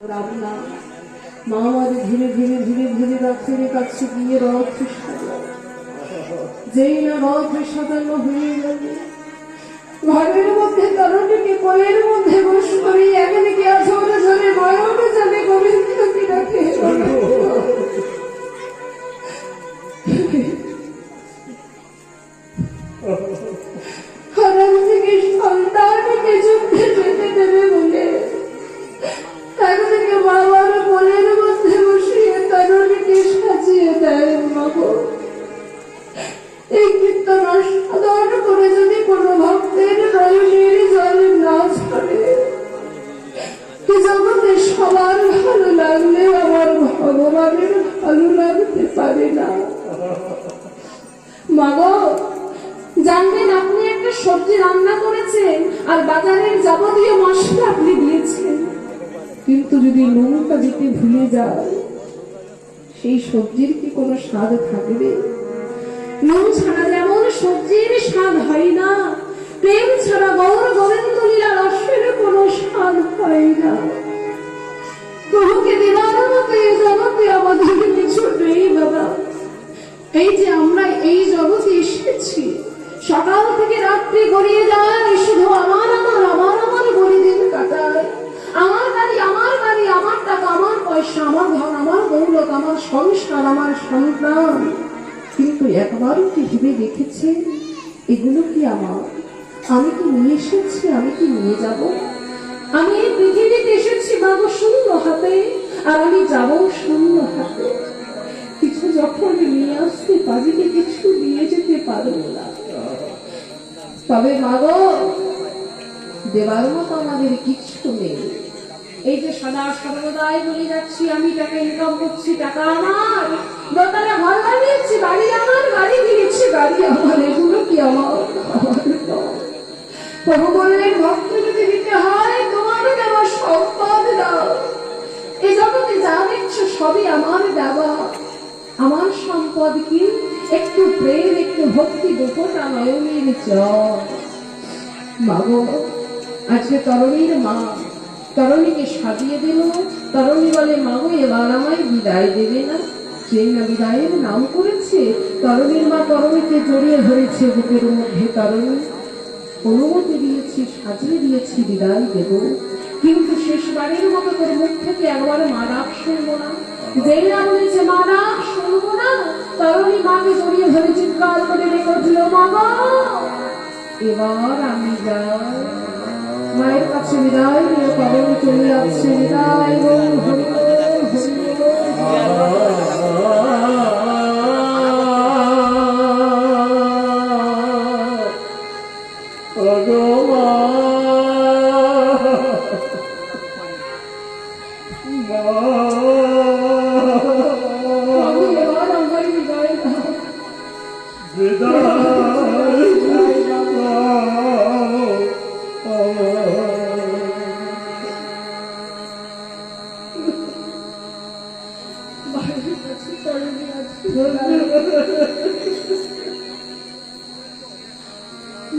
রান্না মা আমাদের ধীরে ধীরে ধীরে ধীরে রাত্রে কাছে গিয়ে রথ সাজায়। যেই না রথ সাজানো হয়ে যাবে, ঘরের মধ্যে তরুণীকে কোলের মধ্যে বস করে একদিকে আসরে ঝরে বয়নে যাবে গোবিন্দকে ডাকে। হারাম থেকে সন্তানকে যুদ্ধে যেতে দেবে বলে একদিকে বাবার কোলের মধ্যে বসিয়ে তরুণীকে সাজিয়ে দেয়। মাগো, এই কীর্তন সাধন করে যদি কোনো ভক্তের নয়নের জল না ছড়ে, জগতে সবার ভালো লাগলে আমার ভগবানের ভালো লাগতে পারে না। মাগো, জানবেন আপনি একটা সবজি রান্না করেছেন আর বাজারের যাবতীয় মশলা আপনি দিয়েছেন, কিন্তু যদি নুনটা দিতে ভুলে যায় সেই সবজির কি কোনো স্বাদ থাকবে? নুন ছাড়া যেমন সবজির স্বাদ হয় না, প্রেম ছাড়া গৌর গোবিন্দ লীলা রসের কোনো স্বাদ হয় না। প্রভুকে দেওয়ার মতো এই জগতে আমাদের কিছু নেই বাবা। এই যে আমরা এই জগতে এসেছি, সকাল থেকে রাত্রি গড়িয়ে যায় শুধু আমার আমার আমার আমার গড়ি দিন কাটায়। আমার গাড়ি, আমার গাড়ি, আমার টাকা, আমার পয়সা, আমার ধন, আমার দৌলত, আমার সংসার, আমার সন্তান। কিন্তু একবারও কি ভেবে দেখেছে এগুলো কি আমার? আমি কি নিয়ে এসেছি? আমি কি নিয়ে যাব? আমি এই পৃথিবীতে এসেছি মাগো শূন্য হাতে, আর আমি যাব শূন্য হাতে। কিছু যখন নিয়ে আসতে পারিনি, কিছু নিয়ে যেতে পারবো না। তবে মাগো, দেবার মতো আমাদের কিছু নেই। এই যে সদা সর্বদাই বলে যাচ্ছি আমি টাকা ইনকাম করছি, টাকা আমার, দোতলা ঘর বানিয়েছি, বাড়ি আমার, গাড়ি কিনেছি, গাড়ি আমার, এগুলো কি আমার? প্রভু বললেন, ভক্ত যদি দিতে হয় তোমারও দেওয়া সম্পদ দাও। এই জগতে যা দেখছো সবই আমার দেওয়া, আমার সম্পদ কি? একটু প্রেম, একটু ভক্তি, দুটোটা নয়নের জল। মাগো, আজকে তরুণীর মা তরুণীকে সাজিয়ে দিল। তরুণী বলে, মাগো এবার আমায় বিদায় দেবে না? সেই না বিদায়ের নাম করেছে। তরুণীর মা তরুণীকে জড়িয়ে ধরেছে বুকের মধ্যে। তরুণী অনুমতি দিয়েছি, সাজিয়ে দিয়েছি, বিদায় দেব, কিন্তু শেষবারের মতো তোর মুখ থেকে একবার মা ডাক শুনবো না। যেই না বলেছে মা ডাক শুনবো না, তরুণী মাকে জড়িয়ে ধরে চিৎকার করে রেখেছিল, মাগো এবার আমি যাই। মায়ের কাছে বিদায় নিয়ে তরুণী চলে যাচ্ছে। বিদায়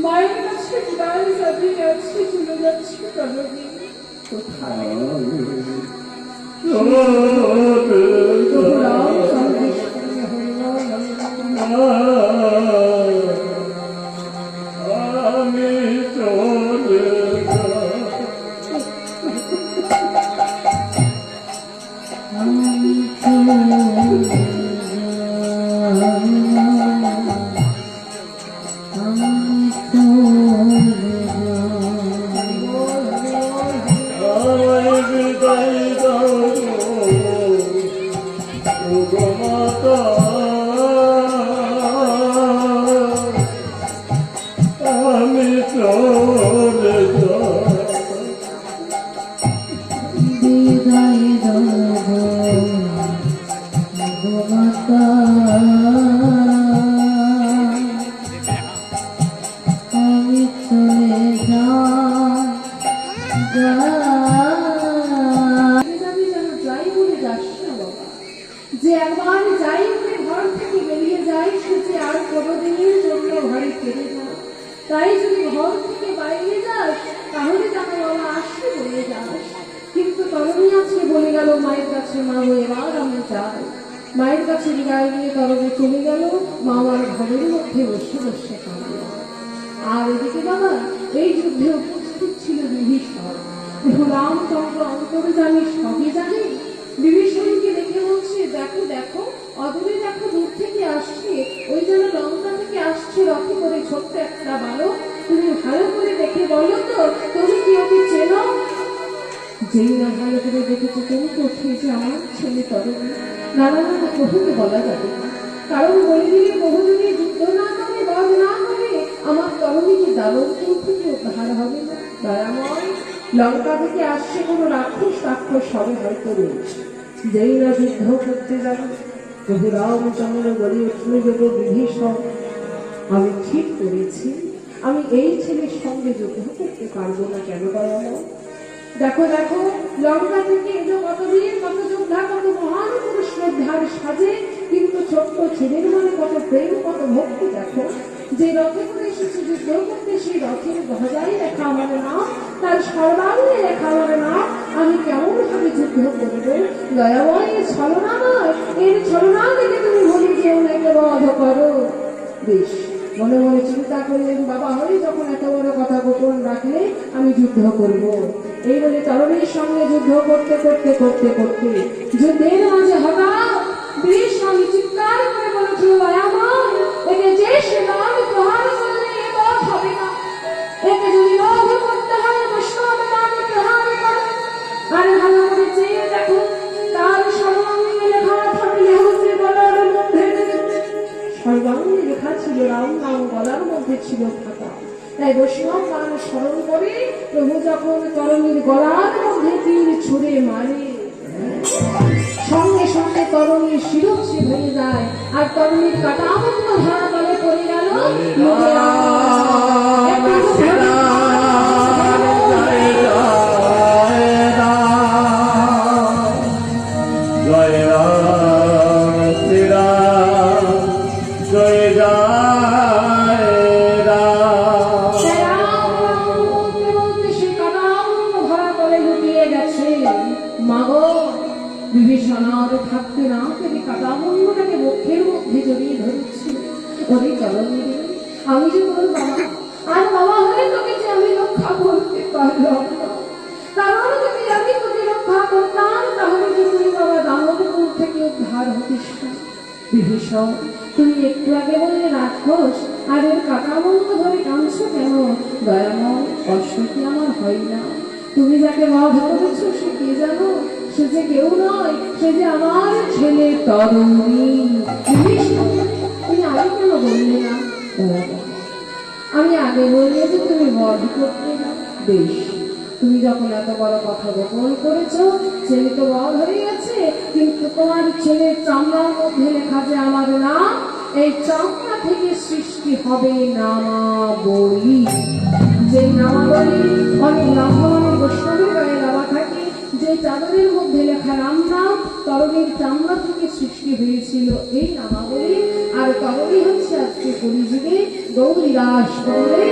মায়ের কাছে বিদায় জানিয়ে যাচ্ছি, চলে যাচ্ছি। তরুণী কোথায়? যে একবার যাই বলে ঘর থেকে বেরিয়ে যায়, সে যে আর কোনোদিনের জন্য ঘরে ফিরে যায়। তাই যদি ঘর থেকে বাইরে যাস তাহলে জানো বাবা আসতে বলে যাস, কিন্তু তরুণী আজকে বলে গেল মায়ের কাছে, মা গো এবার আমি যাই। মায়ের কাছে বিদায় নিয়ে তরুণী চলে গেল। মা আমার ঘরের মধ্যে বসে বসে কাঁদল। আর এদিকে বাবা এই যুদ্ধে উপস্থিত ছিল বিভীষণ। রামচন্দ্র অন্তরে জানি সবই জানে। বিভীষণকে দেখে বলছে, দেখো দেখো অদূরে দেখো দূর থেকে আসছে, ওই যেন লঙ্কা থেকে আসছে রথে করে ছোট্ট একটা বালক। তুমি ভালো করে দেখে বলো তো, তুমি কি ওকে চেনো? যেই না ভালো করে দেখেছে তুমি কোথায় যে আমার ছেলে তরুণী। নানা নানা বহুকে বলা যাবে না, কারণ বলে দিলে বহু যদি যুদ্ধ না করে বধ না করে আমার তরুণীকে দারুণ থেকে উদ্ধার হবে না। দয়াময়, লঙ্কা থেকে আসছে কোনো রাক্ষস, রাক্ষস হবে হয়তো রয়েছে। যেই না যুদ্ধ করতে যাবে প্রভু রামচন্দ্র বলে উঠল, যোগ বিভীষণ আমি ঠিক করেছি, আমি এই ছেলের সঙ্গে যুদ্ধ করতে পারবো না। কেন দয়াময়? দেখো দেখো লঙ্কা থেকে এলো কত বীর, কত যোদ্ধা, কত মহান পুরুষ শ্রদ্ধার সাজে, কিন্তু ছোট্ট ছেলের মনে কত প্রেম, কত ভক্তি। দেখো যে রথে করে এসেছে যুদ্ধ করতে, সেই রথের ধ্বজায় লেখা আমার নাম, তার সর্বাঙ্গে লেখা আমার নাম, আমি কেমন ভাবে যুদ্ধ করবো? দয়াময় এর ছলনা নয়, এর ছলনা দেখে তুমি বলি যে ওনাকে বধ করো। বেশ, মনে মনে চিন্তা করলেন, বাবা হয়ে যখন এত বড় কথা গোপন রাখলে আমি যুদ্ধ করব। এই বলে তরুণীর সঙ্গে যুদ্ধ করতে করতে করতে করতে যুদ্ধের মাঝে হঠাৎ বিভীষণ চিৎকার করে বলেছিল, দয়াময় একে যে সে নামে প্রহার করলে এ বধ হবে না, একে যদি বধ করতে হয় বৈষ্ণব নামে প্রহার করে। আরে ভালো করে চেয়ে দেখো তার সর্বাঙ্গে লেখা থাকলে হচ্ছে বলার মধ্যে, সর্বাঙ্গে লেখা ছিল রাম নাম, গলার মধ্যে ছিল খাতা। তাই বৈষ্ণব নাম স্মরণ করে প্রভু যখন তরুণীর গলার মধ্যে তীর ছুঁড়ে মারে, সঙ্গে সঙ্গে তরুণীর শিরচ্ছেদ হয়ে যায়, আর তরুণীর কাটা মতো ধারা তলে পড়ে গেল। বিভীষণ থাকতে না পেরে কাটা মুন্ডটাকে বক্ষের মধ্যে জড়িয়ে ধরেছিল। ওরে তরুণী, আমি যে তোর বাবা, আর বাবা হয়ে তোকে যে আমি রক্ষা করতে পারলাম না, কারণ যদি আমি তোকে রক্ষা করতাম তাহলে যে তুই বাবা দামোদরপুর থেকে উদ্ধার হতিস না। বিভীষণ, তুমি একটু আগে বললে রাক্ষস, আর এর কাটা মুন্ড ধরে কাঁদছো কেন? দয়াময়, কষ্ট কি আমার হয় না? তুমি যাকে বধ করেছো সে কে জানো? সে যে কেউ নয়, সে যে আমার ছেলে তরুণী। তুমি আগে কেন বললে না? আমি আগে বললে যে তুমি বধ করতে না। বেশ, তুমি যখন এত বড় কথা গোপন করেছো, ছেলে তো বধ হয়ে গেছে, কিন্তু তোমার ছেলের চামড়ার মধ্যে লেখা যে আমার নাম, এই চামড়া থেকে সৃষ্টি হবে নামাবলী। যে নামাবলী অনেক ব্রাহ্মণের বৈষ্ণবের গায়ে দেওয়া থাকে, যে চাদরের মধ্যে লেখা রাম নাম তরুণীর চামড়া থেকে সৃষ্টি হয়েছিল এই নামাবলী। আর তরুণী হচ্ছে আজকে কলিযুগে গৌরীদাস বলে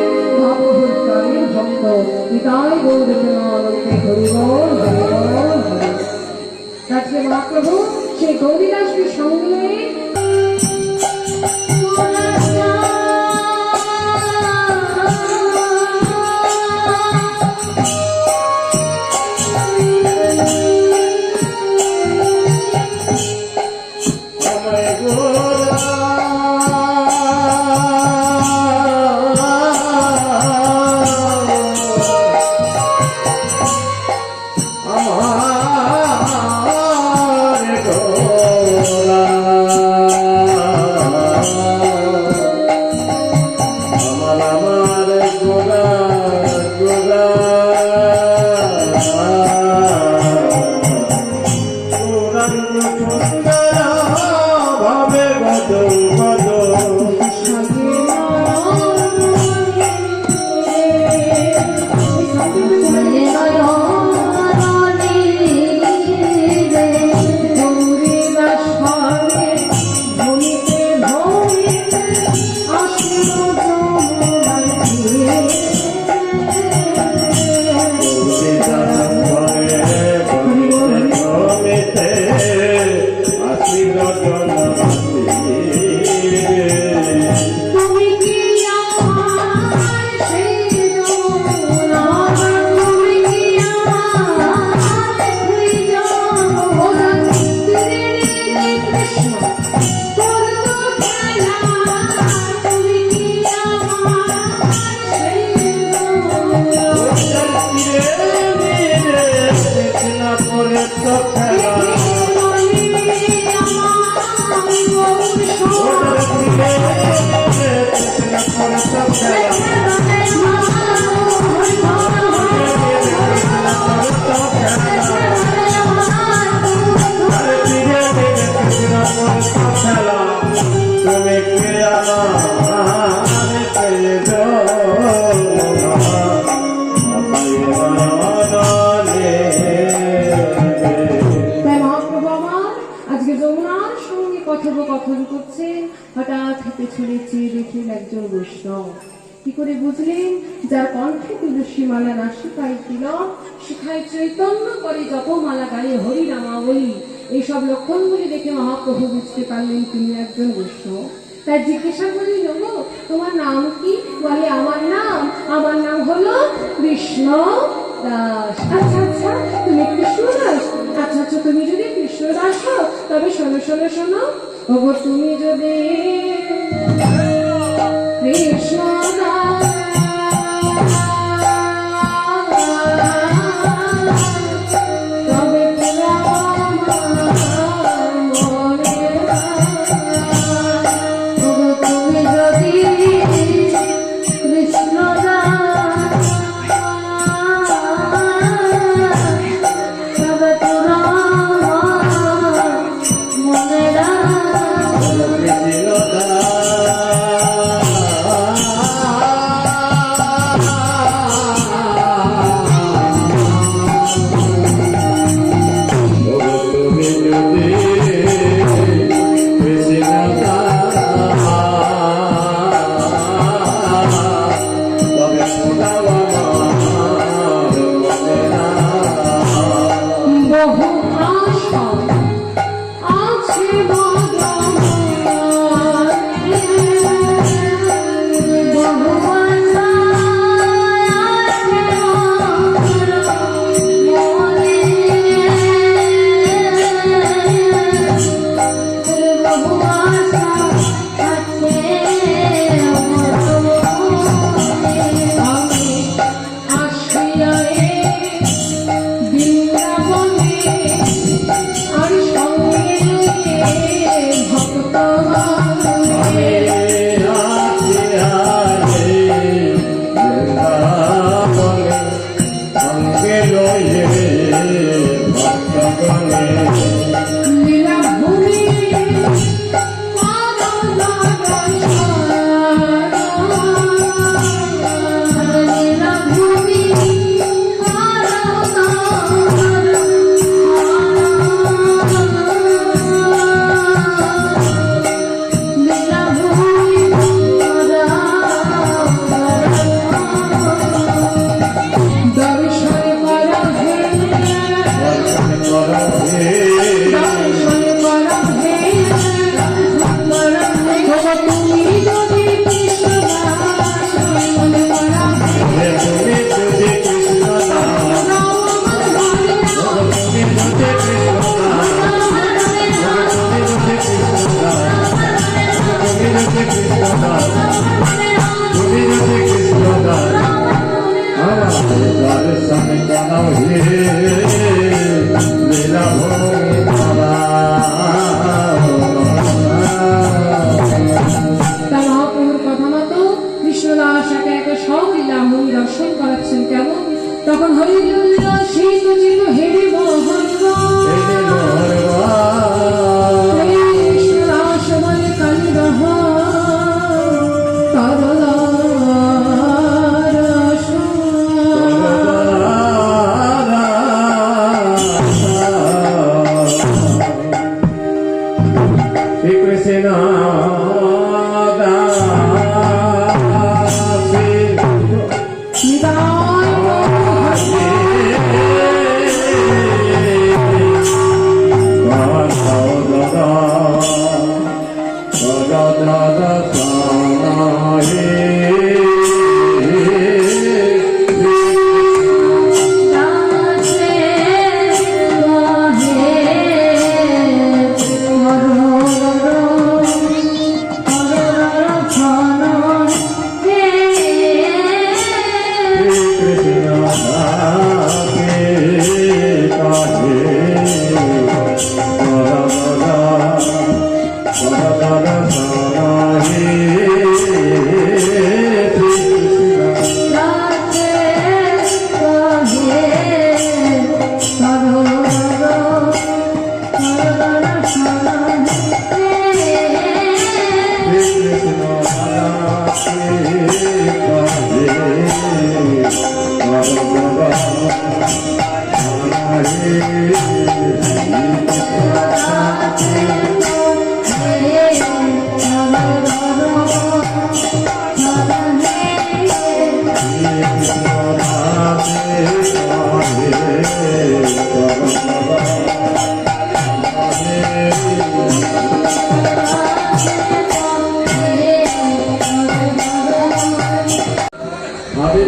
ভাবভূতারের ভক্ত। নিতাই গৌর প্রেমানন্দে হরি বল হরি বল হরি। আজকে মহাপ্রভু সেই গৌরীদাসকে সঙ্গে বুঝলেন, যার কণ্ঠে তুলসী মালা নাসিকায় তিলক, শিখায় চৈতন্য করে জপমালা গায়ে হরি নামাবলী। এইসব লক্ষণগুলি দেখে মহাপ্রভু বুঝতে পারলেন তিনি একজন বৈষ্ণব। তাই জিজ্ঞাসা করলেন, গো তোমার নাম কি? বলে, আমার নাম হলো কৃষ্ণ দাস। আচ্ছা আচ্ছা, তুমি কৃষ্ণ দাস? আচ্ছা আচ্ছা, তুমি যদি কৃষ্ণ দাস হও তবে শোনো শোনো শোনো, ওগো তুমি যদি কৃষ্ণ দাস তবে তুমি যদি কৃষ্ণ দাস তবে তোরা মনে বহু আশা আছে ভগবানে, বহু আশা আছে মনে, বহু আশা আছে আমি আসিয়া বৃন্দাবনে আর সঙ্গে ভক্ত লীলাভূমি লীলাভূমি দর্শন করাচ্ছেন। কেমন? তখন হরিদুল্লা শীত চিত হেরে কৃষ্ণদাস বলে কালিদাহ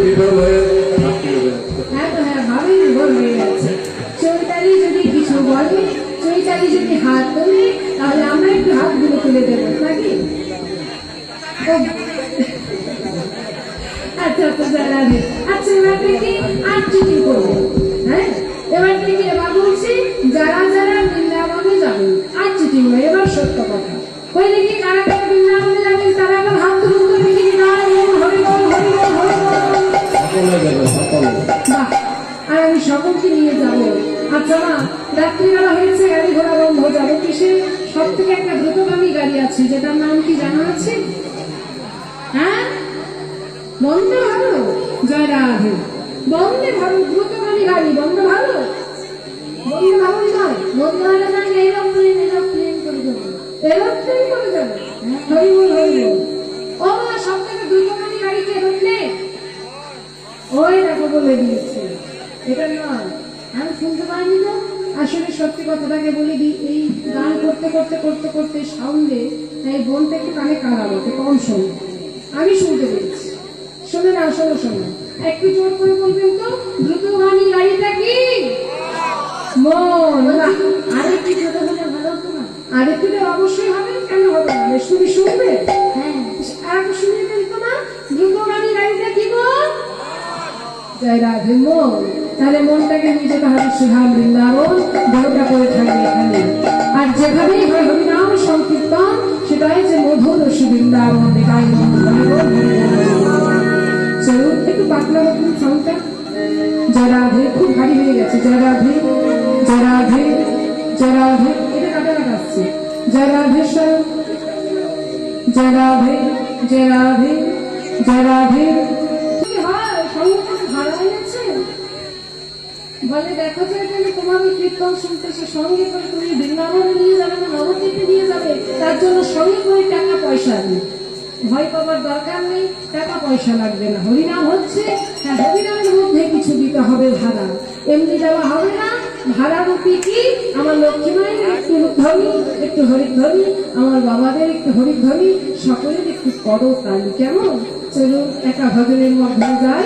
নির্ভর হয়ে রাত্রি হয়ে যাচ্ছে। হ্যাঁ তো হ্যাঁ, ভালোই নির্ভর হয়ে গেছে। চৈতালি যদি কিছু বলে, চৈতালি যদি হাত তোলে, তাহলে আমরা একটু হাতগুলো তুলে দেবো নাকি? আচ্ছা আচ্ছা যারা আচ্ছা, এবার থেকে আর চিঠি করবো। হ্যাঁ, এবার থেকে এবার বলছি, যারা যারা বৃন্দাবনে যাবেন আর চিঠি নয়, এবার সত্য কথা। ওই দেখি কারা কারা বৃন্দাবনে যাবেন, তারা আবার হাত তুলুন তো দেখি। হরিবল হরিবল হরিবল। সকলে যাবে, সকলে। বাহ, আর আমি সকলকে নিয়ে যাবো। আচ্ছা মা, রাত্রিবেলা হয়েছে, গাড়ি ঘোড়া বন্ধ, যাবো কিসে? সব থেকে একটা দ্রুতগামী গাড়ি আছে, যেটার নাম কি জানা আছে? হ্যাঁ, বন্দে ভারত। জয় রাধে। বন্দে ভারত দ্রুতগামী গাড়ি, বন্দে ভারত। বন্দে ভারত নয়, বন্দে ভারত নয়, এরোপ্লেন, এরোপ্লেন করে যাবো, এরোপ্লেন করে যাবো। হরিবল হরিবল। ও মা, সব থেকে দ্রুতগামী গাড়িকে এরোপ্লেন। ওই দেখো বলে দিয়েছে, এটা নয়। আমি শুনতে পাইনি তো। আসলে সত্যি কথাটাকে বলে দিই, এই গান করতে করতে করতে করতে সাউন্ডে এই বোনটা একটু কানে কাড়াবো, কম শোনে, আমি শুনতে পেরেছি। শোনে না, শোনো শোনো, একটু জোর করে বলবেন তো, দ্রুতগামী গাড়িটা কি? মন। আরেকটু ছোট হলে ভালো হতো না? আরেকটু অবশ্যই হবে, কেন হবে না? তুমি শুনবে? হ্যাঁ, আর শুনে ফেলতো না। দ্রুতগামী গাড়িটা কি গো? জয় রাধে। মন। তাহলে মনটাকে নিয়ে যেতে হবে সুধাম বৃন্দাবন, দেহটা করে থাকবে এখানে। আর যেভাবেই হয় হরিনাম সংকীর্তন, সেটা হচ্ছে মধুর রসি বৃন্দাবন। দেখাই চলুন একটু পাতলা রাখুন সাউন্ডটা। জয় রাধে। খুব ভারী হয়ে গেছে। জয় রাধে, জয় রাধে, জয় রাধে। এটা কাটা কাটা আসছে। জয় রাধে স্বর, জয় রাধে, জয় রাধে, জয় রাধে। কি হয়, সঙ্গে ভাড়া এনেছে বলে, দেখো যে তোমার ওই কীর্তন শুনতে, সে সঙ্গে করে তুমি বৃন্দাবনে নিয়ে যাবে না নবদ্বীপে নিয়ে যাবে, তার জন্য সঙ্গে করে টাকা পয়সা দিই। ভয় পাবার দরকার নেই, টাকা পয়সা লাগবে না। হরিনাম হচ্ছে, হ্যাঁ, হরিনামের মধ্যে কিছু দিতে হবে ভাড়া, এমনি দেওয়া হবে না। ভাড়া রূপী কি? আমার লক্ষ্মী মায়ের একটু ধ্বনি, একটু হরিধ্বনি, আমার বাবাদের একটু হরিধ্বনি, সকলের একটু করতালি। কেমন? চলুন একা ভজনের মাধ্যমে যাই,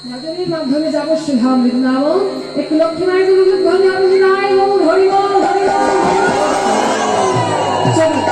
ভজনের মাধ্যমে যাবো সুধাম বৃন্দাবন। একটু লক্ষ্মী মায়ের ধ্বনি হবে, নাই গৌর হরিবল হরিবল। চলুন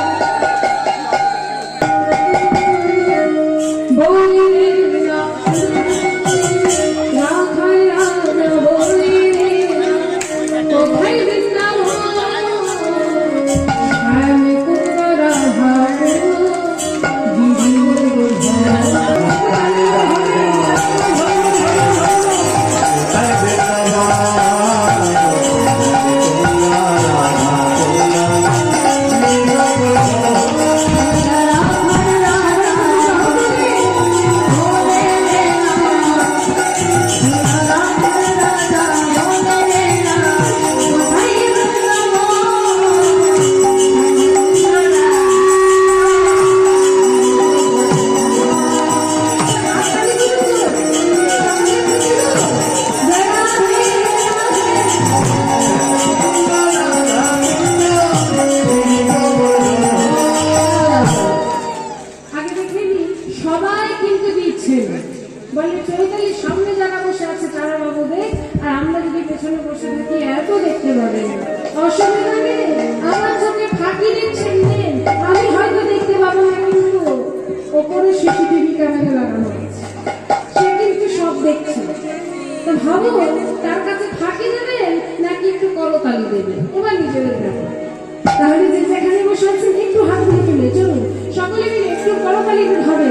বলে চৈতালির সামনে যারা বসে আছে তারা বাবুদের, আর আমরা যদি পেছনে বসে থাকি এত দেখতে পাবেন। অসুবিধা নেই, আমার চোখে ফাঁকি দিচ্ছেন নেন, আমি হয়তো দেখতে পাবো না, কিন্তু ওপরে সিসিটিভি ক্যামেরা লাগানো আছে, সে কিন্তু সব দেখছে। তো ভাবো তার কাছে ফাঁকি দেবেন নাকি একটু করতালি দেবেন, এবার নিজেদের ব্যাপার। তাহলে যে যেখানে বসে আছেন একটু হাতগুলো তুলে চলুন, সকলে মিলে একটু করতালি হবে।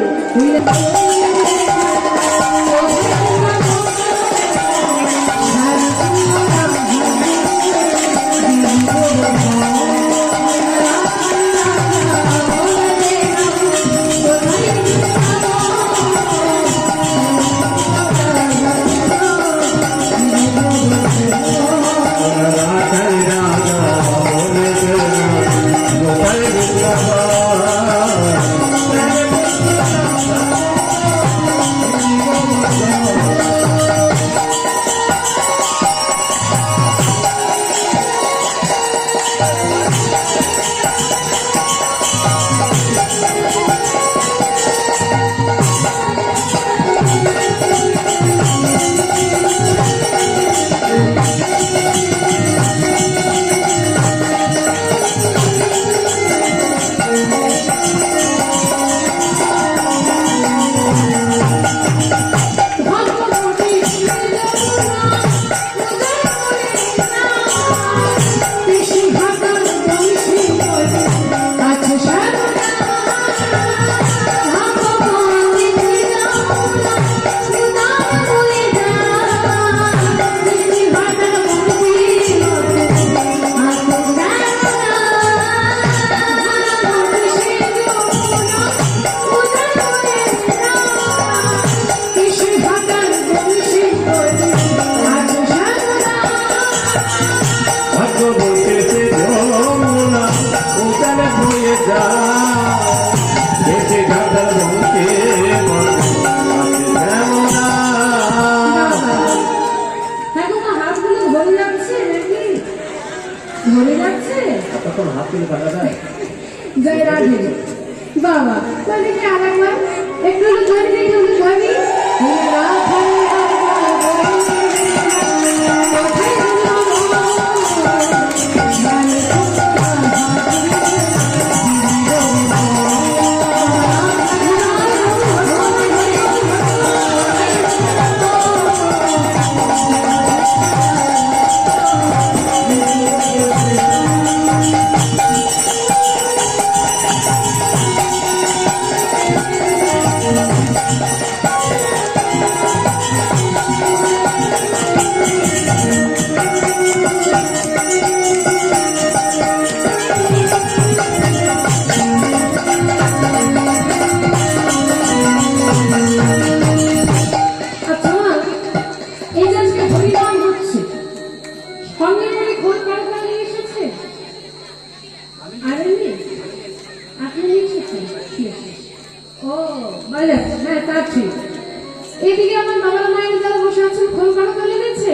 এদিকে আমার বাবার মায়ের যারা বসে আছেন খোল কাটা তুলে দিচ্ছে,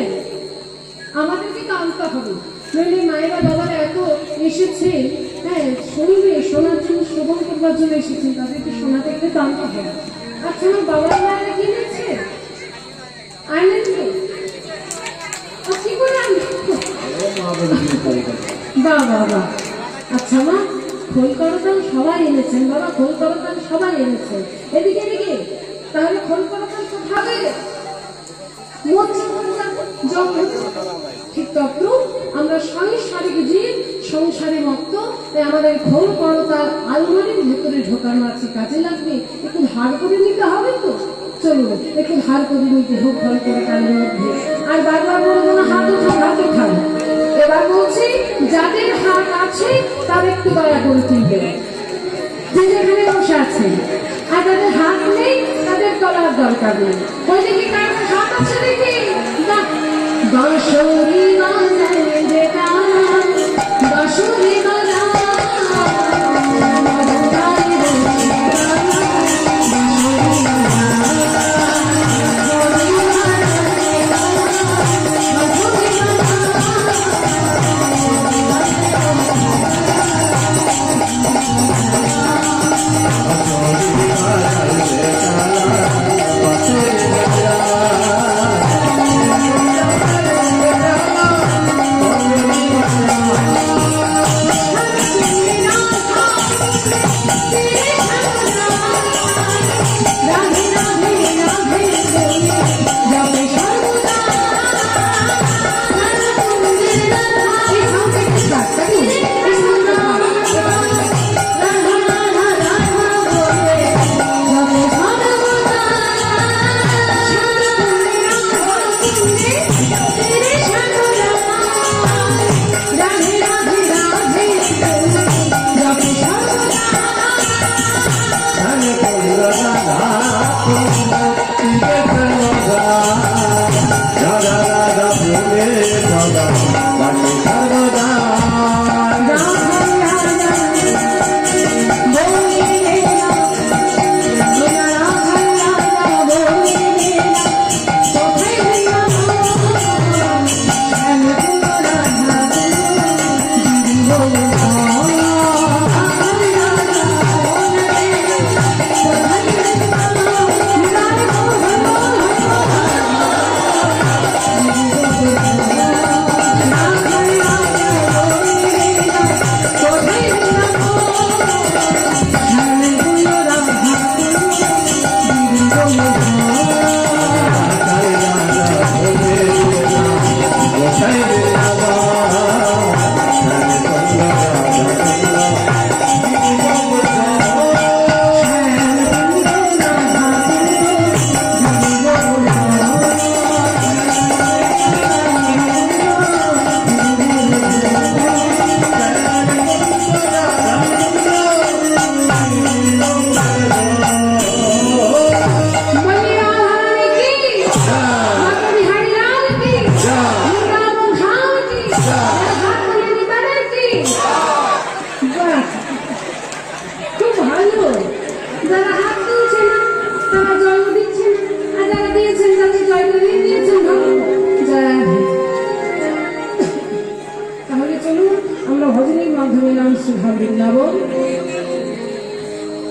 আমাদেরকে কানতে হবে, নইলে মায়েরা বাবারা এত এসেছে, হ্যাঁ শুনবে, শোনার জন্য, শ্রবণ করবার জন্য এসেছেন, তাদেরকে শোনাতে গেলে কানতে হবে। আচ্ছা আমার বাবার মায়েরা কি নিচ্ছে, আনলেন কি? কি করে আনলেন? বাহ বাহ বাহ, আচ্ছা মা খোল করতাল সবাই এনেছেন, বাবা খোল করতাল সবাই এনেছেন, এদিকে এদিকে, তাহলে খোল করতাল কোথাবে? ঠিক তদ্রূপ আমরা সাংসারিক জীব, সংসারে মত্ত, তাই আমাদের খোল করতাল আলমারির ভেতরে ঢোকানো আছে, কাজে লাগবে, একটু ধার করে নিতে হবে তো, চলুন একটু ধার করে নিতে হোক খোল করতালের মধ্যে। আর বারবার বলবো না হাত উঠান হাত উঠান, এবার বলছি যাদের হাত আছে তার একটু দয়া করে তুলবে, যে যেখানে বসে আছে, আর যাদের হাত নেই তাদের তলার দরকার নেই। ওই দিকে কার হাত আছে দেখি, বাঁশরি বাজায় রে গান, বাঁশরি বাজায়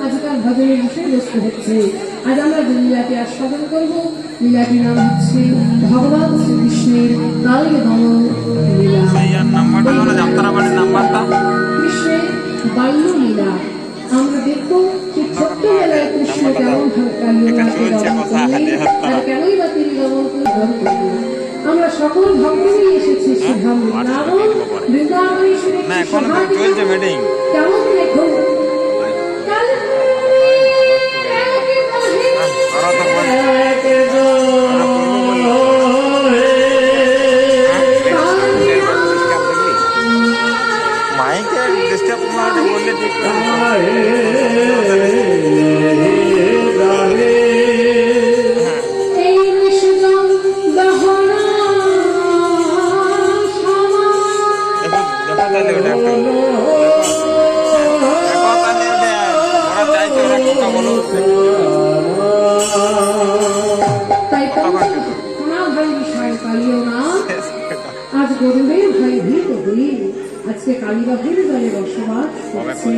আজকাল ভজনের বিষয়বস্তু হচ্ছে, আজ আমরা যে লীলাটি আস্বাদন করব, লীলাটির নাম হচ্ছে ভগবান শ্রীকৃষ্ণের কালী দমন লীলা। কৃষ্ণের বাল্য লীলা আমরা দেখবো যে ছোট্টবেলায় কৃষ্ণ কেমন ভাবে কালীকে দমন করলেন, আর কেনই বা তিনি দমন করলেন। আমরা সকল ভক্ত নিয়ে এসেছি শ্রীধাম বৃন্দাবন, বৃন্দাবনে কেমন দেখো মাইকে ডিস্টার্ব বললে ঠিক কথা চাইছে ওরা কথা বলো। আজ গরুরের ভাই ভীত হয়ে আজকে কালীবাহের জলে বসবাস করছে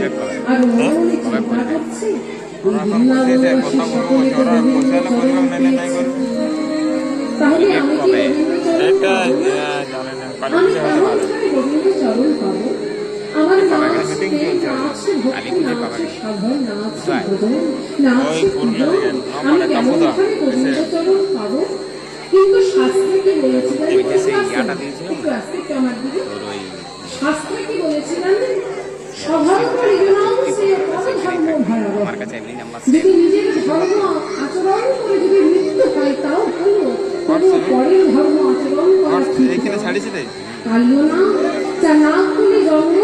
আর মনে মনে চিন্তা করছে এই বৃন্দাবনবাসী সকলে তো গোবিন্দ চরণ পেয়েছে, তাহলে আমি কি গোবিন্দ চরণ পাবো না? আমি কেমন করে গোবিন্দ চরণ পাবো? আমার না আছে প্রেম, না আছে ভক্তি, না আছে সাধন, না আছে ভজন, না আছে পূজন, আমি কেমন করে গোবিন্দ চরণ পাবো? কিন্তু শাস্ত্রে কি বলেছে জানেন? একটু আস্তে একটু আমার দিকে। শাস্ত্রে কি বলেছে জানেন? স্বভাব পরিজনম সে পরধর্ম ভয়াবহ। যদি নিজের ধর্ম আচরণ করে যদি মৃত্যু হয় তাও ভালো, তবুও পরের ধর্ম আচরণ করা ঠিক নয়। কালিও না, যা না করে জন্ম,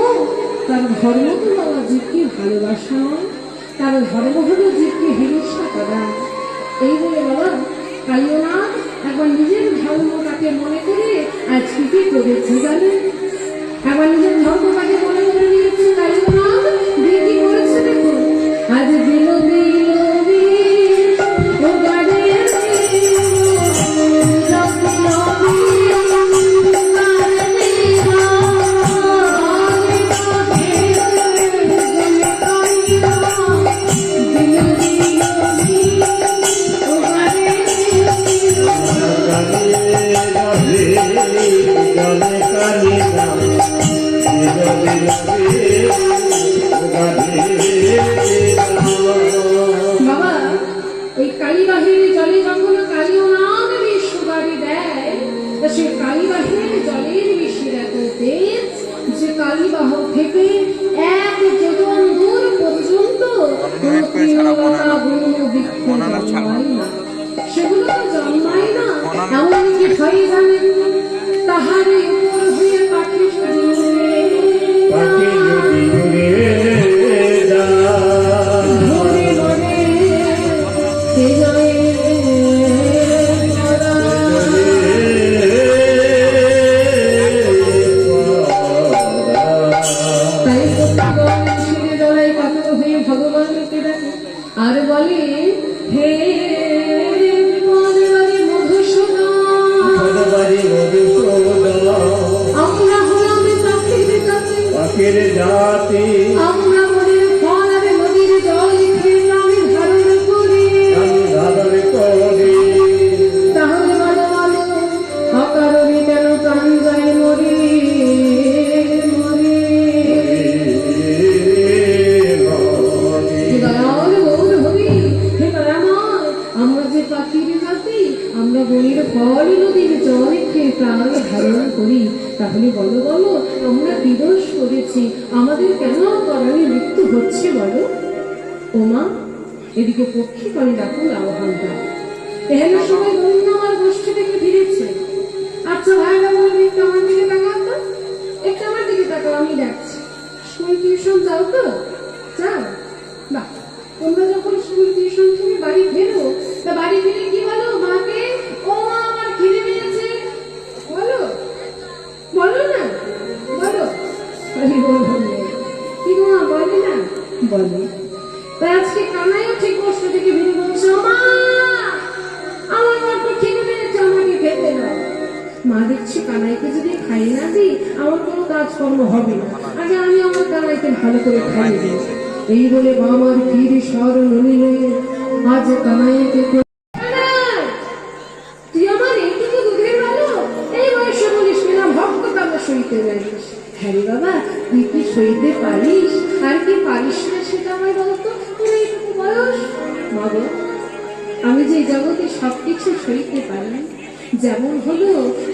তার ধর্ম তো বাবা জীবকে ভালোবাসা নয়, তার ধর্ম হলো জীবকে হিংসা করা। এই বলে বাবা কালিও না একবার নিজের ধর্মটাকে মনে করে আজকে কি করেছে জানেন? একবার নিজের ধর্মটাকে মনে করে নিয়েছে কালিও না, দিয়ে কি করেছে দেখুন। আজ দিল দিল ও গাড়ি বাবা ওই কালীবাহির জলে যখন কালীয় নাম বিষ গাড়ি দেয়, তা সে কালীবাহির জলের বিষের এত তেজ যে কালীবাহ থেকে 1 যোজন দূর পর্যন্ত কোনো তৃণলতা বন্য বৃক্ষ জন্মায় না, সেগুলো তো জন্মায় না। এমনকি হয় জানেন, তাহারে উপর হয়ে পাখি যদি উড়ে ঘুরে ঘুরে সে জলে তাই তো পাগল ছিঁড়ে জলায় কাতর হয়ে ভগবানকে ডাকে আর বলে, হে আমরা হলাম পাখির জাতি, আমরা মনের ফল আর নদীর জল খেয়ে আমি ধারণ করি। তাহলে বলো বলো অকারণে কেন প্রাণ যায় মরি মরি? দয়াল গৌর হরি, হে দয়াময়, আমরা যে পাখির জাতি, আমরা বনের ফল নদীর জল খেয়ে প্রাণ ধারণ করি, তাহলে বলো বলো আমরা কি দোষ করেছি, আমাদের কেন করালে মৃত্যু হচ্ছে বলো? ওমা এদিকে পক্ষী করে ডাকুন আহ্বানটা। এখানে সবাই বন্ধু আমার গোষ্ঠী থেকে ফিরেছে। আচ্ছা ভাইরা বলবে একটু আমার দিকে তাকাও তো, একটু আমার দিকে তাকাও, আমি ডাকছি। স্কুল টিউশন যাও তো? যাও? বাহ, তোমরা যখন স্কুল টিউশন থেকে বাড়ি ফেরো, তা বাড়ি ফিরে কি বলো মাকে? ও মা আমার খিদে পেয়েছে বলো? বলো না, বলো। কি মা বলে না? বলে। তাই আজকে কানাইও ঠিক কষ্ট থেকে ভিড়ে বলছে, মা আমার মাত্র খিদে পেয়েছে, আমাকে খেতে দাও। মা দেখছি কানাইকে যদি খাই না দিই আমার কোনো কাজকর্ম হবে না, আগে আমি আমার কানাইকে ভালো করে খাই দিই। এই বলে মামার ফির স্বর নলিলে আজ কানাইকে তুই আমার এইটুকু দুধের ভালো, এই বয়সে বলিস কিনা ভক্ত কামে সইতে জানিস। হ্যাঁ রে বাবা, তুই কি সইতে পারিস আর কি পারিস না সেটা আমায় বলতো। তোর এইটুকু বয়স। মা গো, আমি যে জগতে সবকিছু সইতে পারি, যেমন হলো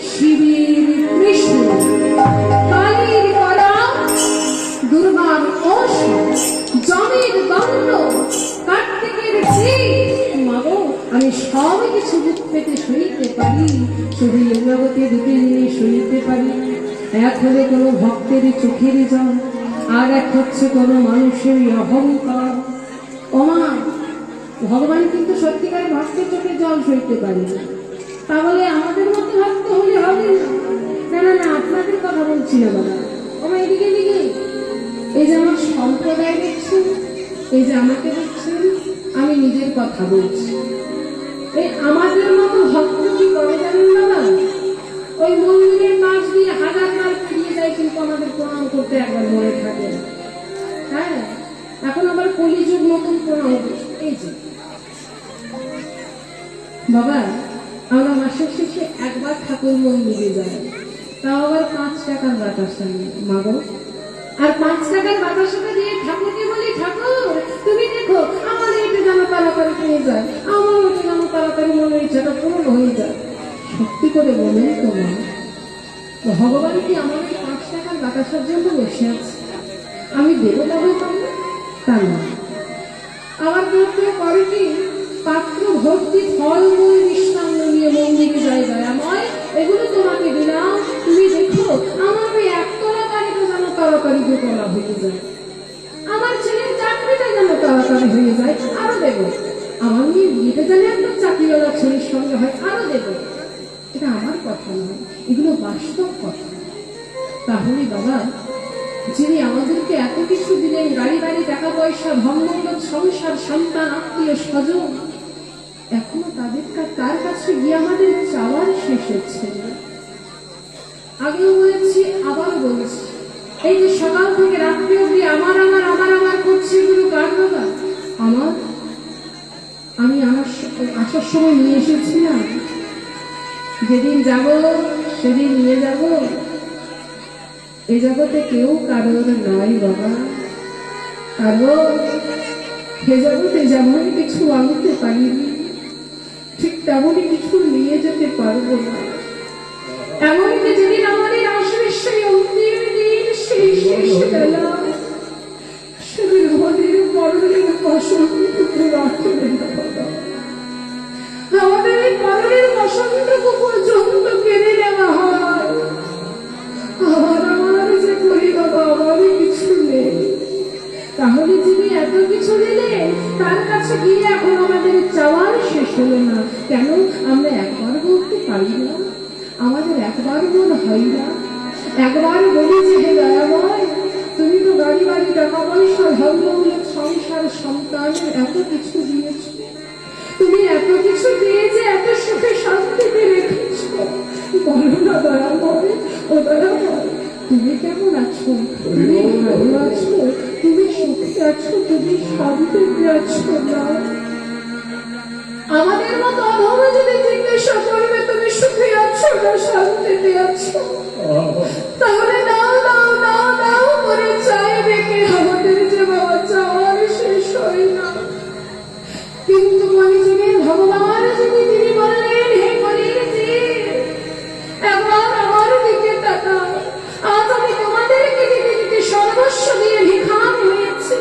শিবের কৃষ্ণ, কালীর করা, দুর্গার কোষ, জমের দণ্ড, কার্তিকের মা গো, আমি সব কিছু বুক পেতে সইতে পারি, শুধু জগতে দুটি জিনিস সইতে পারি। এক হলে কোনো ভক্তের চোখের জল, আর এক হচ্ছে কোনো মানুষের অহংকার। ওমা ভগবান কিন্তু সত্যিকার ভক্তের চোখের জল সইতে পারে না, তাহলে আমাদের মতো ভক্ত হলে হবে না। না না না, আপনাদের কথা বলছি না বাবা। ওমা এদিকে এদিকে, এই যে আমার সম্প্রদায় দেখছেন, এই যে আমাকে দেখছেন, আমি নিজের কথা বলছি। এই আমাদের মতো ভক্ত কি করে জানেন বাবা? ওই মন্দিরের পাশ দিয়ে আমরা মাসের শেষে একবার ঠাকুর মন্দিরে যাই, তাও আবার 5 টাকার বাতাসা নিয়ে মাগো। আর 5 টাকার বাতাসাটা দিয়ে ঠাকুরকে বলি, ঠাকুর তুমি দেখো আমার এটা যেন তাড়াতাড়ি পেয়ে যায়, আমার ওটা যেন তাড়াতাড়ি মনের ইচ্ছাটা পূরণ হয়ে যায়। সত্যি করে বলুন তো মা, ভগবান কি আমার এই 5 টাকার বাতাসার জন্য বসে আছে? আমি দেবো তবে পাবো তা না। আমার করতে করে কি, পাত্র ভর্তি ফল মূল মিষ্টান্ন নিয়ে মন্দিরে যায় দয়াময়, এগুলো তোমাকে দিলাম, তুমি দেখো আমার ওই 1 তলা বাড়িটা যেন তাড়াতাড়ি 2 তলা হয়ে যায়, আমার ছেলের চাকরিটা যেন তাড়াতাড়ি হয়ে যায়, আরো দেবো, আমার মেয়ের বিয়েটা যেন একটা চাকরিওয়ালা ছেলের সঙ্গে হয়, আরো দেবো। এটা আমার কথা নয়, এগুলো বাস্তব কথা। তাহলে বাবা, যিনি আমাদেরকে এত কিছু দিলেন, গাড়ি বাড়ি টাকা পয়সা ধনদৌলত সংসার সন্তান আত্মীয় স্বজন, এখনো তার কাছে গিয়ে আমাদের চাওয়ার শেষ হচ্ছে না। আগেও বলেছি আবার বলছি, এই যে সকাল থেকে রাত্রি অব্দি আমার আমার আমার আমার করছে, এগুলো কার বাবা? আমার। আমি আসার সময় নিয়ে এসেছিলাম, যেদিন যাব সেদিন নিয়ে যাব। এ জগতে কেউ কারোর নয় বাবা, কারণ এ জগতে যেমন কিছু আনতে পারিনি, ঠিক তেমনই কিছু নিয়ে যেতে পারবো না। এমনকি যেদিন আমাদের আসবে সেই অন্তিম দিন, সেই শেষ বেলা, সেদিন আমাদের পরনের বসন্তটুকু রাখবেন না বাবা। আমাদের এই পরনের বসন্তটুকু পর্যন্ত কেড়ে নেওয়া হয়। আমার যে করি বাবা, আমারই কিছু নেই। তাহলে যিনি এত কিছু দিলেন, তার কাছে গিয়ে এখন আমাদের চাওয়ার শেষ হলো না কেন? আমরা একবার বলতে পারি না, আমাদের একবার মন হয় না, একবার বলি যে হে দয়াময়, তুমি তো গাড়ি বাড়ি টাকা পয়সা ধনদৌলত সংসার সন্তানের এত কিছু দিয়েছ, তুমি এত কিছু দিয়ে যে এত সুখে শান্তিতে রেখেছ, বলো না দয়াময়, ও দয়াময় তুমি কেমন আছো? তুমি ভালো আছো? তুমি সুখে আছো? তুমি শান্তিতে আছো না? আমাদের মতো অধমে যদি জিজ্ঞাসা করবে তুমি সুখে আছো না শান্তিতে আছো, তাহলে নাও নাও নাও নাও করে চাইবে কে? আমাদের যে বাবা চাওয়ার শেষ হয় না। কিন্তু মনিযুগের ভগবান যদি তিনি বললেন, হে কলির জীব, একবার আমার দিকে তাকাও, আজ আমি তোমাদেরকে দিতে দিতে সর্বস্ব দিয়ে ভিখারি হয়েছি,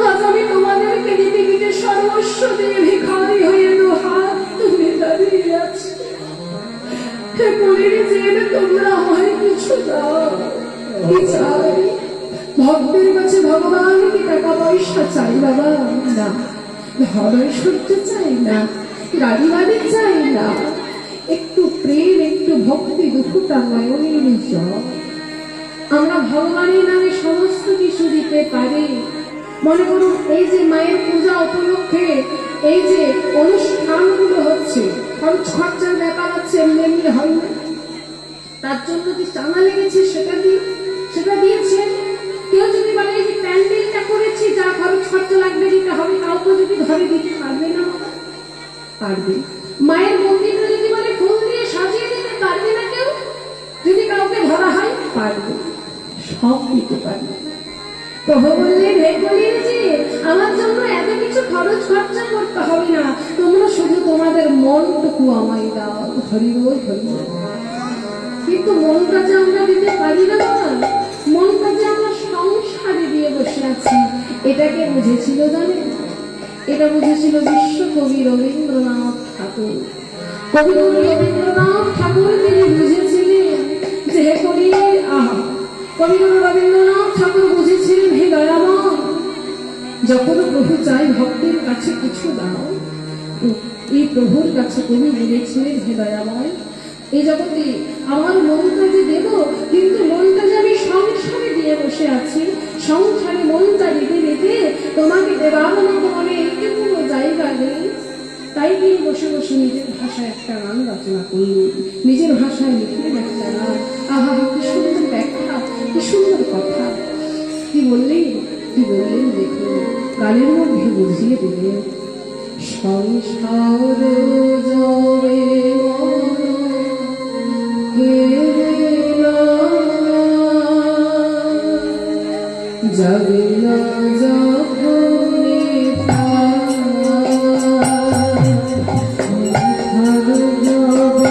আজ আমি তোমাদেরকে দিতে দিতে সর্বস্ব দিয়ে ভিখারি হয়ে 2 হাত তুলে দাঁড়িয়ে আছি। হে কলির জীব, তোমরা আমায় কিছু দাও। কি চাই? ভক্তের কাছে ভগবান কি টাকা পয়সা চাই বাবা? না। ধন ঐশ্বর্য চাই না, গাড়ি বাড়ি চাই না, একটু প্রেম, একটু ভক্তি, দুঃখটা নয়নের জল। আমরা ভগবানের নামে সমস্ত কিছু দিতে পারি। মনে করুন, এই যে মায়ের পূজা উপলক্ষে এই যে অনুষ্ঠানগুলো হচ্ছে, খরচ খরচার ব্যাপার আছে, এমনি এমনি হয় না। তার জন্য যে চাঁদা লেগেছে সেটা দিয়েছেন। কেউ যদি বলে এই যে প্যান্ডেলটা করেছি, যা খরচ খরচা লাগবে দিতে হবে, কাউকে যদি ঘরে দিতে পারবে না? পারবে। মায়ের মন্দিরে যদি বলে ফুল দিয়ে সাজিয়ে দিতে পারবে না কেউ? যদি কাউকে ধরা হয় পারবে, সব দিতে পারবে। প্রভু বললেন, হে কলির জীব, আমার জন্য এত কিছু খরচ খরচা করতে হবে না, তোমরা শুধু তোমাদের মনটুকু আমায় দাও। হরি বল, হরি বল। কিন্তু মনটা যে আমরা দিতে পারি না, মনটা যে আমরা সংসারে দিয়ে বসে আছি, এটাকে বুঝেছিল জানেন? এটা বুঝেছিল বিশ্বকবি রবীন্দ্রনাথ ঠাকুর। কবিগুরু রবীন্দ্রনাথ ঠাকুর তিনি বুঝেছিলেন যে হে কলির, কবিগুরু রবীন্দ্রনাথ ঠাকুর বুঝেছিলেন, হে দয়াময়, যখন প্রভু চাই ভক্তের কাছে কিছু দাও, এই প্রভুর কাছে কবি বলেছিলেন, হে দয়াময়, এই জগতে আমার মনটা যে দেব, কিন্তু মনটা যে আমি সংসারে দিয়ে বসে আছি, সংসারে মনটা দিতে দিতে তোমাকে দেবার মতো মনে কোনো জায়গা নেই। তাই তিনি বসে বসে নিজের ভাষায় একটা গান রচনা করলেন, নিজের ভাষায় লিখলেন একটা গান। আহা, কি সুন্দর ব্যাখ্যা, কি সুন্দর কথা। কি বললেন দেখুন, গানের মধ্যে বুঝিয়ে দিলেন, সংসার জবে যাবে না যখনই প্রাণ, ভালো যাবে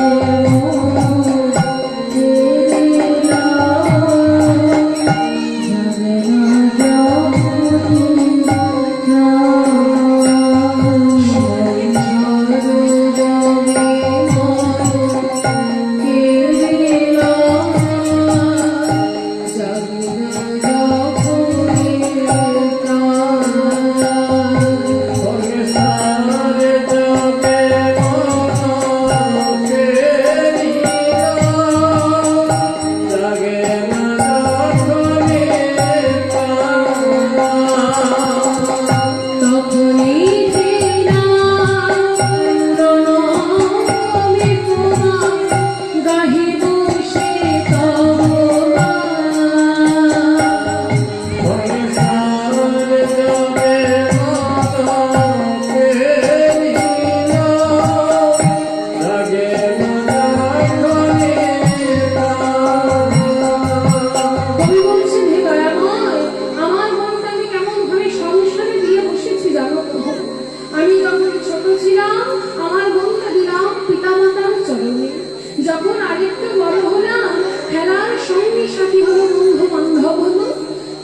যখন আরেকটু বড় হলাম, খেলার সঙ্গী সাথী হলো, বন্ধু বান্ধব হলো,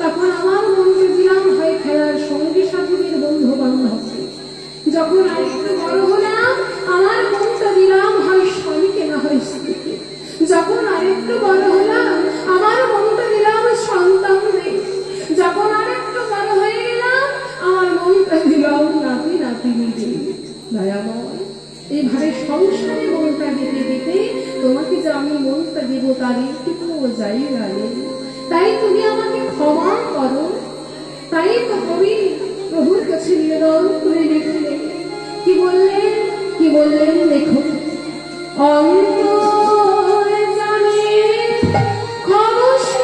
তখন আমার মনকে দিলাম হয় খেলার সঙ্গী সাথীদের বন্ধু বান্ধব। যখন আরেকটু বড় হলাম, আমার মনটা দিলাম হয় স্বামীকে না হয় স্ত্রীকে। যখন আরেকটু বড় হলাম, আমার মনটা দিলাম সন্তানদের। যখন আরেকটু বড় হয়ে গেলাম, আমার মনটা দিলাম নাতি নাতিনিদের। দয়াময়, এইভাবে সংসারে মনটা দিতে দিতে তোমাকে যে আমি মনটা দেবো তার একটুকুও জায়গা নেই। তাই তুমি আমাকে ক্ষমা করো। তাই তো কবি প্রভুর কাছে নিবেদন করে লিখলেন, কি বললেন দেখুন, অন্তর জানে খবসে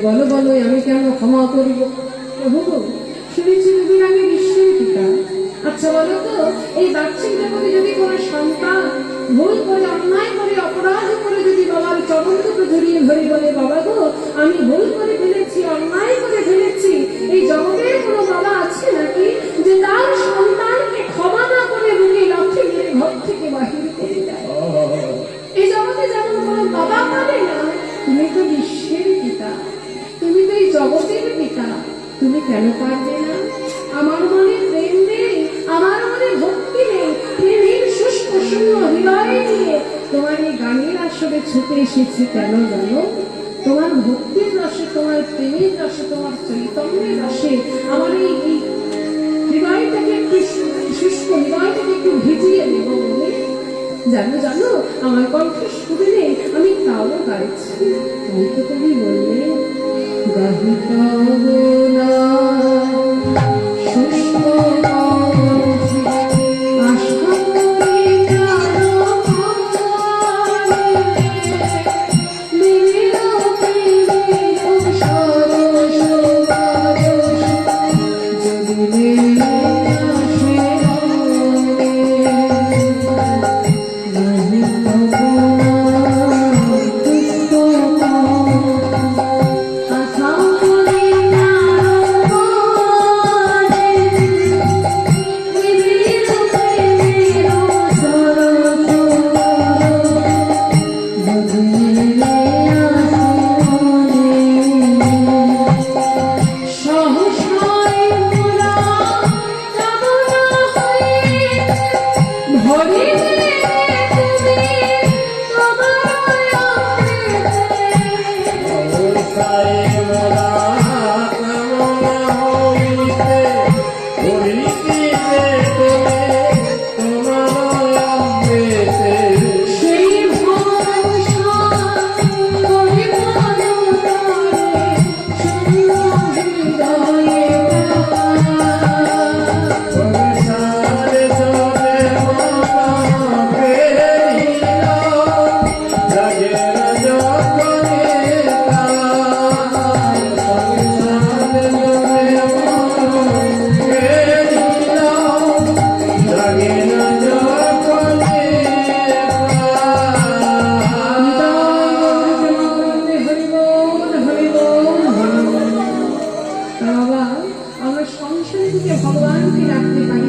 বলো বলো আমি কেন ক্ষমা করবো? প্রভু শুনেছি তুমি আগে বিশ্বের পিতা। আচ্ছা বলো তো, এই বাচ্চিক জগতে যদি কোনো সন্তান ভুল করে, অন্যায় করে, অপরাধ করে যদি বাবার চরণ দুটো জড়িয়ে ধরে বলে, বাবা গো আমি ভুল করে ফেলেছি, অন্যায় করে ফেলেছি, এই জগতের কোনো বাবা আছে নাকি যে তার সন্তানকে ক্ষমা না করে বুকে লাথি মেরে ঘর থেকে বাহির করে দেয়? এই জগতে যেমন কোনো বাবা পাবে না, তুমি তো বিশ্বের পিতা, তুমি তো এই জগতের পিতা, তুমি কেন পারবে না? আমার মনে প্রেম নেই, আমার মনে ভক্তি নেই, প্রেমের শুষ্ক শূন্য হৃদয় নিয়ে তোমার এই গানের আসরে ছুটে এসেছি কেন জানো? তোমার ভক্তির রসে, তোমার প্রেমের রসে, তোমার চৈতন্যের রসে আমার এই হৃদয়টাকে একটু শুষ্ক হৃদয়টাকে একটু ভিজিয়ে দেবো বলে। জানো জানো আমার কণ্ঠ শুনে নেই, আমি তাও গাইছি। তাই তো তুমি বললে গাহিতা না শুষ্ক আশা করে না বাবা আমরা সংসারে থেকে ভগবানকে রাখতে পারি